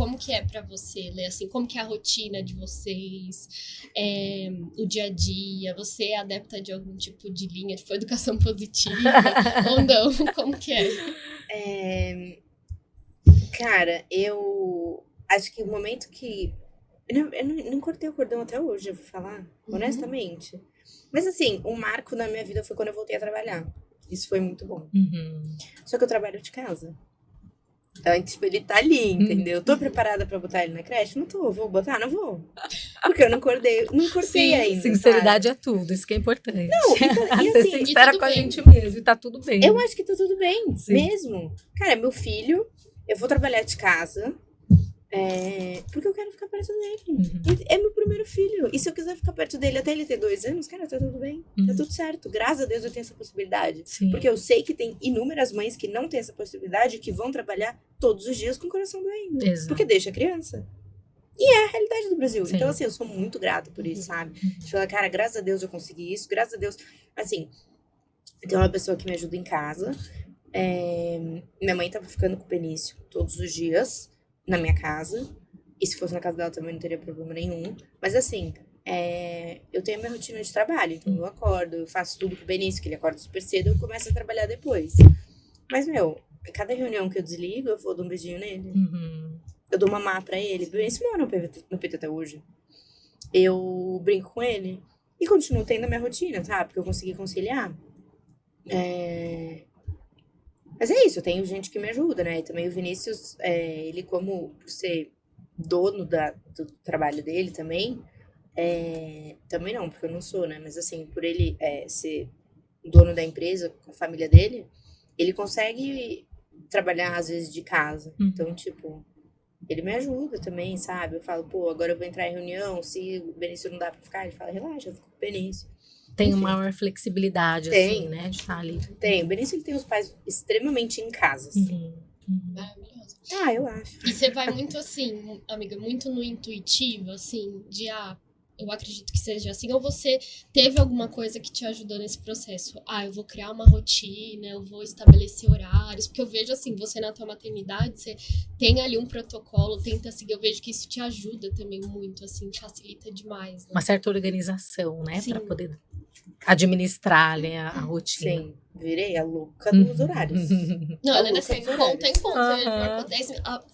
como que é pra você, Lê? Assim, como que é a rotina de vocês, o dia a dia? Você é adepta de algum tipo de linha, tipo educação positiva ou não? Como que é? Cara, eu acho que o momento que... Eu não cortei o cordão até hoje, eu vou falar, honestamente. Mas assim, um marco na minha vida foi quando eu voltei a trabalhar. Isso foi muito bom. Só que eu trabalho de casa. Então, tipo, ele tá ali, entendeu? Tô preparada pra botar ele na creche? Não tô. Vou botar? Não vou. Porque eu não cortei Sim, ainda, Sinceridade sabe? é tudo, isso que é importante. Não, e Ser assim, sincera tudo com a bem. gente mesmo, e tá tudo bem. eu acho que tá tudo bem, Sim. mesmo. Cara, meu filho, eu vou trabalhar de casa, porque eu quero ficar perto dele. É meu primeiro filho. E se eu quiser ficar perto dele até ele ter 2 anos, cara, tá tudo bem. Tá tudo certo. Graças a Deus eu tenho essa possibilidade. Sim. Porque eu sei que tem inúmeras mães que não têm essa possibilidade, que vão trabalhar todos os dias com o coração doendo. Exato. Porque deixa a criança. E é a realidade do Brasil. Sim. Então, assim, eu sou muito grata por isso, sabe? De falar, cara, graças a Deus eu consegui isso. Graças a Deus, assim, tem uma pessoa que me ajuda em casa. Minha mãe tava ficando com o Benício todos os dias na minha casa. E se fosse na casa dela também não teria problema nenhum. Mas assim, eu tenho a minha rotina de trabalho. Então eu acordo, eu faço tudo com o Benício, que ele acorda super cedo, eu começo a trabalhar depois. Mas, cada reunião que eu desligo, eu vou dar um beijinho nele. Eu dou mamar pra ele. O Benício mora no peito até hoje. Eu brinco com ele. E continuo tendo a minha rotina, tá? Porque eu consegui conciliar. Mas é isso, eu tenho gente que me ajuda, né? E também o Vinícius, ele como por ser dono do trabalho dele também não, porque eu não sou, né? Mas assim, por ele ser dono da empresa com a família dele, ele consegue trabalhar às vezes de casa. Então, tipo, ele me ajuda também, sabe? Eu falo, pô, agora eu vou entrar em reunião, se o Benício não dá pra ficar, ele fala, relaxa, eu fico com o Benício. Tem Enfim. maior flexibilidade, Tem. assim, né? De estar ali. Tem. O Benício, ele tem os pais extremamente em casa, assim. Maravilhoso. Eu acho. E você vai muito assim, amiga, muito no intuitivo, assim, de eu acredito que seja assim, ou você teve alguma coisa que te ajudou nesse processo? Eu vou criar uma rotina, eu vou estabelecer horários, porque eu vejo assim, você na tua maternidade, você tem ali um protocolo, tenta seguir, eu vejo que isso te ajuda também muito, assim, facilita demais, né? Uma certa organização, né? Sim. Pra poder administrar, né, a rotina. Sim, virei a louca dos horários. Não, A ela louca nasceu em dos ponto, horários. em ponto. Aham.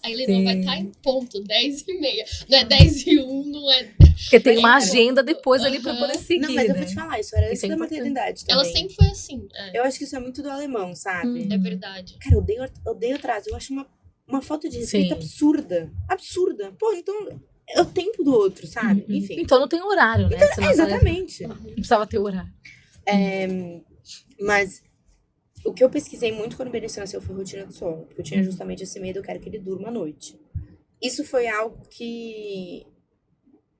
A Helena vai estar em ponto, 10h30. Não é 10h01, não é... Porque tem uma Mas, agenda depois ali pra poder seguir, Não, mas eu né? vou te falar, isso era antes Isso é da importante. maternidade também. Ela sempre foi assim. Eu acho que isso é muito do alemão, sabe? É verdade. Cara, eu odeio atraso. Eu acho uma falta de respeito Sim. absurda. Absurda. Pô, então é o tempo do outro, sabe? Enfim. Então não tem horário, né? Senão Exatamente. Não precisava ter horário. Mas o que eu pesquisei muito quando o Benício nasceu foi rotina do sono. Porque eu tinha justamente esse medo, eu quero que ele durma à noite. Isso foi algo que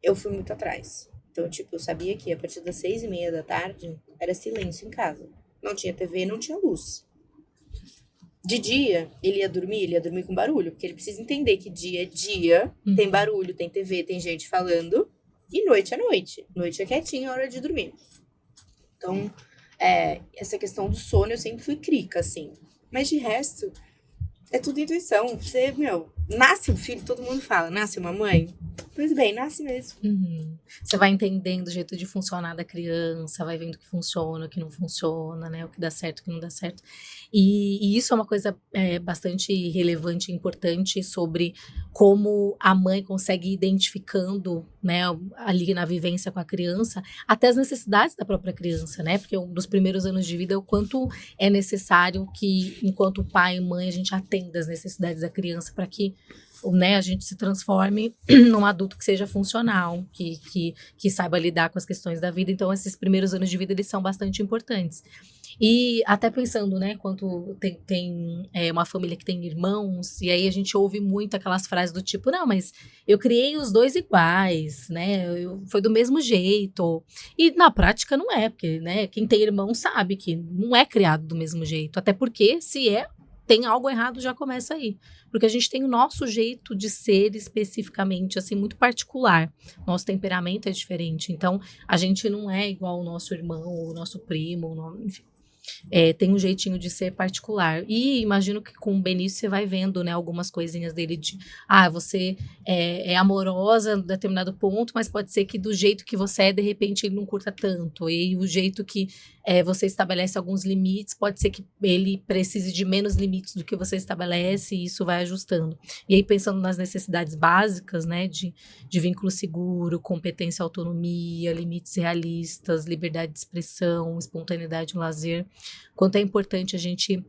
eu fui muito atrás. Então, tipo, eu sabia que a partir das 6h30 da tarde era silêncio em casa. Não tinha TV, não tinha luz. De dia, ele ia dormir com barulho. Porque ele precisa entender que dia é dia, tem barulho, tem TV, tem gente falando. E noite é noite. Noite é quietinho, é hora de dormir. Então, essa questão do sono, eu sempre fui crica, assim. Mas de resto, é tudo intuição. Você, nasce um filho, todo mundo fala, nasce uma mãe. Pois bem, nasce mesmo. Você vai entendendo o jeito de funcionar da criança, vai vendo o que funciona, o que não funciona, né? O que dá certo, o que não dá certo. E isso é uma coisa bastante relevante e importante sobre como a mãe consegue ir identificando, né, ali na vivência com a criança, até as necessidades da própria criança, né? Porque um dos primeiros anos de vida é o quanto é necessário que, enquanto pai e mãe, a gente atenda as necessidades da criança para que, né, a gente se transforme num adulto que seja funcional, que saiba lidar com as questões da vida. Então, esses primeiros anos de vida, eles são bastante importantes. E até pensando, né, quando tem uma família que tem irmãos, e aí a gente ouve muito aquelas frases do tipo, não, mas eu criei os dois iguais, né, foi do mesmo jeito. E na prática não é, porque, né, quem tem irmão sabe que não é criado do mesmo jeito, até porque se tem algo errado, já começa aí. Porque a gente tem o nosso jeito de ser especificamente, assim, muito particular. Nosso temperamento é diferente. Então, a gente não é igual ao nosso irmão, o nosso primo, enfim. tem um jeitinho de ser particular. E imagino que com o Benício você vai vendo, né, algumas coisinhas dele de, você é amorosa em determinado ponto, mas pode ser que do jeito que você é, de repente, ele não curta tanto. E o jeito que você estabelece alguns limites, pode ser que ele precise de menos limites do que você estabelece, e isso vai ajustando. E aí, pensando nas necessidades básicas, né, de vínculo seguro, competência, autonomia, limites realistas, liberdade de expressão, espontaneidade no lazer, quanto é importante a gente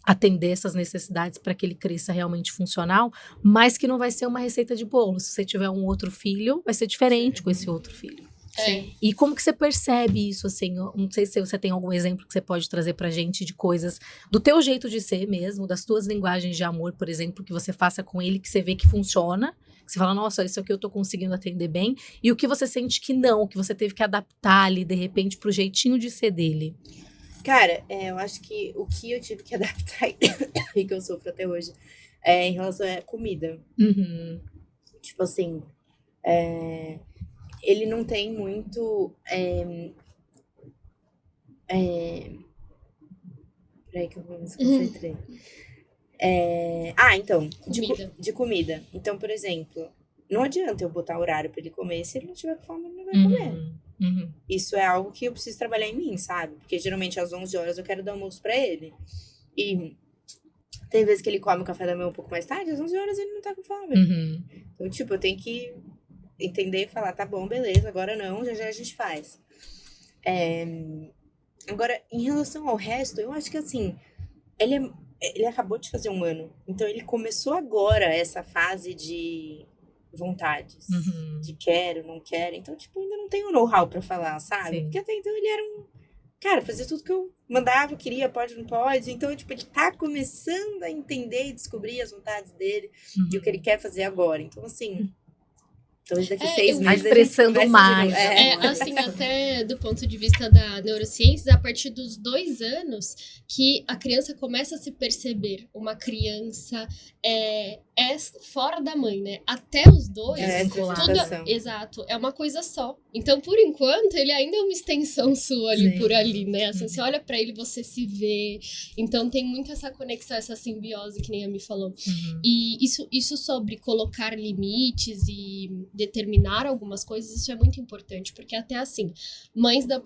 atender essas necessidades para que ele cresça realmente funcional, mas que não vai ser uma receita de bolo. Se você tiver um outro filho, vai ser diferente com esse outro filho. E como que você percebe isso, assim? Eu não sei se você tem algum exemplo que você pode trazer pra gente de coisas do teu jeito de ser mesmo, das tuas linguagens de amor, por exemplo, que você faça com ele, que você vê que funciona, que você fala, nossa, isso aqui eu tô conseguindo atender bem, e o que você sente que não, que você teve que adaptar ali, de repente, pro jeitinho de ser dele. Cara, eu acho que o que eu tive que adaptar e que eu sofro até hoje em relação à comida. Uhum. Tipo assim, ele não tem muito. Peraí que eu me desconcentrei. Então, de comida. Então, por exemplo, não adianta eu botar horário pra ele comer. Se ele não tiver com fome, ele não vai comer. Uhum. Isso é algo que eu preciso trabalhar em mim, sabe? Porque geralmente às 11 horas eu quero dar almoço pra ele. E tem vezes que ele come o café da manhã um pouco mais tarde, às 11 horas ele não tá com fome. Uhum. Então, tipo, eu tenho que entender e falar, tá bom, beleza, agora não, já a gente faz. Agora, em relação ao resto, eu acho que assim, ele acabou de fazer 1 ano. Então ele começou agora essa fase de vontades. De quero, não quero. Então, tipo, ainda não tenho know-how pra falar, sabe? Sim. Porque até então ele era cara, fazia tudo que eu mandava, queria, pode, não pode. Então, tipo, ele tá começando a entender e descobrir as vontades dele e o que ele quer fazer agora. Então, assim, talvez daqui 6 meses. Expressando mais. Assim, até do ponto de vista da neurociência, a partir dos 2 anos que a criança começa a se perceber uma criança fora da mãe, né? Até os 2, exato, é uma coisa só. Então, por enquanto, ele ainda é uma extensão sua ali por ali, né? Assim, você olha pra ele, você se vê. Então, tem muito essa conexão, essa simbiose que nem a Mi falou. E isso sobre colocar limites e determinar algumas coisas, isso é muito importante, porque até assim, mães da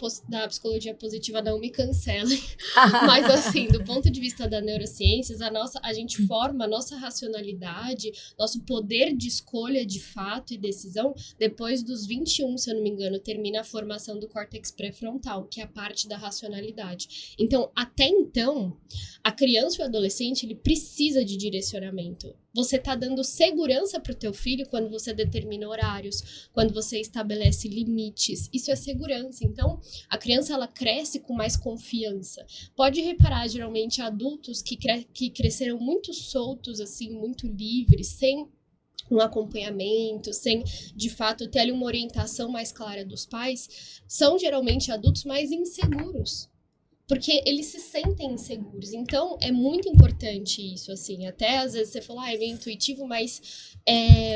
psicologia positiva não me cancelem, mas assim, do ponto de vista da neurociências, a gente forma a nossa racionalidade, nosso poder de escolha de fato e decisão, depois dos 21, se eu não me engano, termina a formação do córtex pré-frontal, que é a parte da racionalidade. Então, até então, a criança e o adolescente, ele precisa de direcionamento. Você tá dando segurança pro teu filho quando você determina horários, quando você estabelece limites. Isso é segurança. Então, a criança, ela cresce com mais confiança. Pode reparar, geralmente, adultos que cresceram muito soltos, assim, muito livres, sem um acompanhamento, sem, de fato, ter ali uma orientação mais clara dos pais, são geralmente adultos mais inseguros. Porque eles se sentem inseguros. Então, é muito importante isso, assim. Até, às vezes, você fala, é meio intuitivo, mas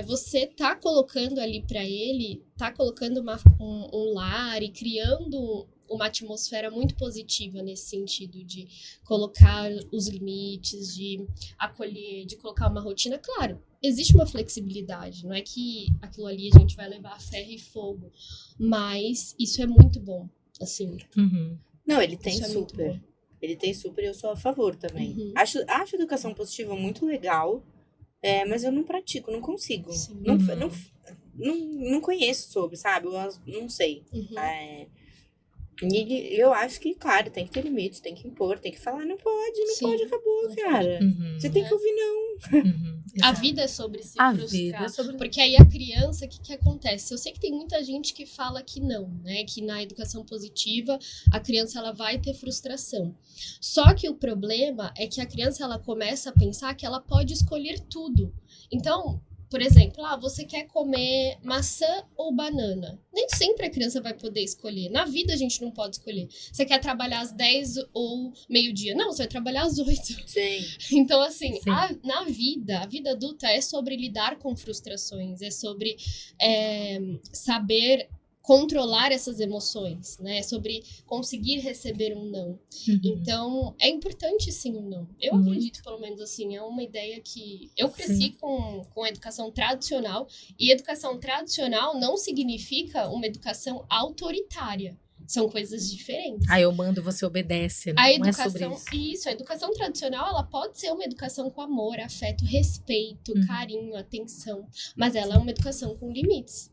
você tá colocando ali pra ele, tá colocando um lar e criando uma atmosfera muito positiva nesse sentido de colocar os limites, de acolher, de colocar uma rotina. Claro, existe uma flexibilidade, não é que aquilo ali a gente vai levar a ferro e fogo, mas isso é muito bom, assim. Não, ele tem super. Ele tem super e eu sou a favor também. Acho a educação positiva muito legal, mas eu não pratico, não consigo. Não conheço sobre, sabe? Eu não sei. E eu acho que, claro, tem que ter limite, tem que impor, tem que falar, não pode, acabou, cara. Você tem que ouvir não. A vida é sobre se frustrar. Porque aí a criança, o que acontece? Eu sei que tem muita gente que fala que não, né? Que na educação positiva, a criança ela vai ter frustração. Só que o problema é que a criança ela começa a pensar que ela pode escolher tudo. Então, por exemplo, você quer comer maçã ou banana? Nem sempre a criança vai poder escolher. Na vida a gente não pode escolher. Você quer trabalhar às 10 ou meio-dia? Não, você vai trabalhar às 8. Sim. Então, assim, a vida adulta é sobre lidar com frustrações, é sobre saber controlar essas emoções, né? Sobre conseguir receber um não. Então, é importante sim o não. Eu acredito, pelo menos assim, é uma ideia que eu cresci com a educação tradicional, e educação tradicional não significa uma educação autoritária. São coisas diferentes. Eu mando, você obedece, né? A Não educação, é sobre isso. a educação tradicional, ela pode ser uma educação com amor, afeto, respeito, carinho, atenção, mas ela é uma educação com limites.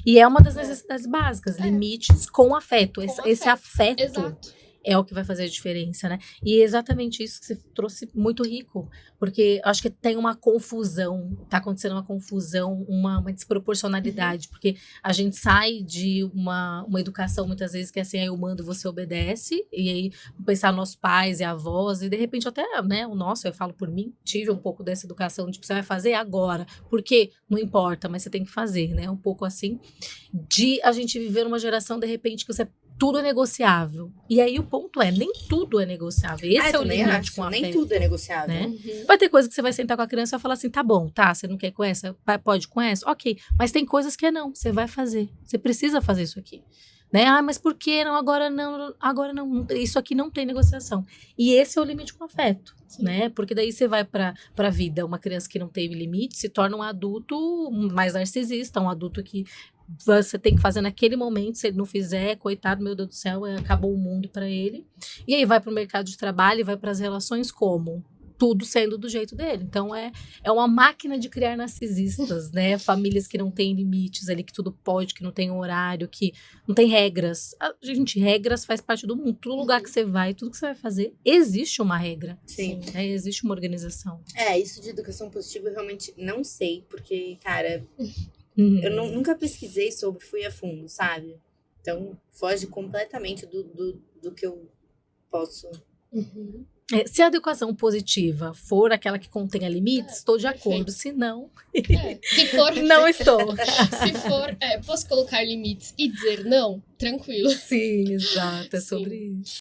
E é uma das necessidades básicas, limites com afeto. Esse afeto Exato. é o que vai fazer a diferença, né? E é exatamente isso que você trouxe, muito rico, porque acho que tem uma confusão, tá acontecendo uma confusão, uma desproporcionalidade, porque a gente sai de uma educação muitas vezes que é assim, eu mando, você obedece, e aí pensar nossos pais e avós, e de repente até, né, o nosso, eu falo por mim, tive um pouco dessa educação, tipo, você vai fazer agora, porque não importa, mas você tem que fazer, né? Um pouco assim, de a gente viver numa geração, de repente, que você tudo é negociável. E aí o ponto é, nem tudo é negociável. Esse é o limite com a nem afeto, tudo é negociável. né? Vai ter coisa que você vai sentar com a criança e vai falar assim, tá bom, tá, você não quer com essa? Pode com essa? Ok. Mas tem coisas que não, você vai fazer. Você precisa fazer isso aqui. Né? Mas por que não? Agora não. Isso aqui não tem negociação. E esse é o limite com afeto. Né? Porque daí você vai pra vida, uma criança que não teve limite se torna um adulto mais narcisista, um adulto que você tem que fazer naquele momento, se ele não fizer, coitado, meu Deus do céu, acabou o mundo pra ele. E aí vai pro mercado de trabalho e vai pras relações como? Tudo sendo do jeito dele. Então, é uma máquina de criar narcisistas, né? Famílias que não têm limites ali, que tudo pode, que não tem horário, que não tem regras. Gente, regras faz parte do mundo. Todo lugar que você vai, tudo que você vai fazer, existe uma regra. Sim. Né? Existe uma organização. Isso de educação positiva eu realmente não sei, porque, cara, eu nunca pesquisei sobre, fui a fundo, sabe? Então, foge completamente do que eu posso... Se a educação positiva for aquela que contenha limites, estou de acordo. Se não, se for, não estou. Se for, posso colocar limites e dizer não, tranquilo. Sim, exato. É sobre isso.